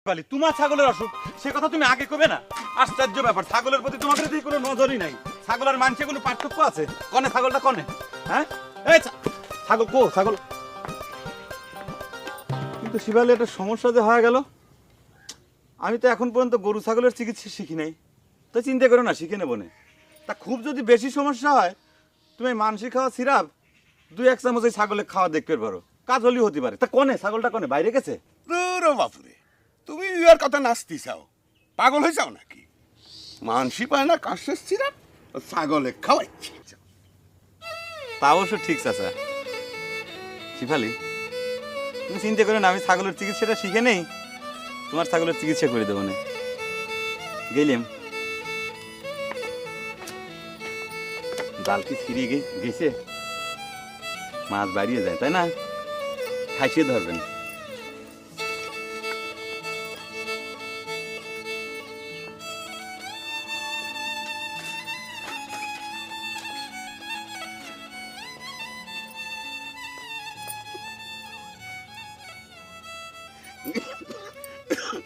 পালি তোমার ছাগলের অসুখ সে কথা তুমি আগে কবে না? আশ্চর্য ব্যাপার, ছাগলের প্রতি তোমাদের দিকে কোনো নজরই নাই। ছাগলের মাংসে কোনো পার্থক্য আছে? কনে ছাগলটা কনে? হ্যাঁ এই ছাগল কো ছাগল। কিন্তু শিবালি একটা সমস্যা যে হয়ে গেল, আমি তো এখন পর্যন্ত গরু ছাগলের চিকিৎসা শিখি নাই। তো চিন্তা করো না, শিখে নেবো না। তা খুব যদি বেশি সমস্যা হয় তুমি মানসি খাওয়া সিরাপ 2-1 চামচ এই ছাগলের খাওয়া দেখতে পারো, কাজ হলেই হতে পারে। তা কনে ছাগলটা কনে বাইরে গেছে? রে বাপুরে, তুমি ইয়ার কথা নাচতে চাও? পাগল হয়ে যাও নাকি? মানসি পায় না কাশের সিরাপ, ছাগলে খাওয়াইছি। তা অবশ্য ঠিক চাচা। শিফালি তুমি চিন্তা করো না, আমি ছাগলের চিকিৎসাটা শিখে নেই, তোমার ছাগলের চিকিৎসা করে দেবো না। গেলাম জাল কি ছিঁড়িয়ে গেছে, মাছ বাড়িয়ে যায় তাই না, খাইছিয়ে ধরবেন।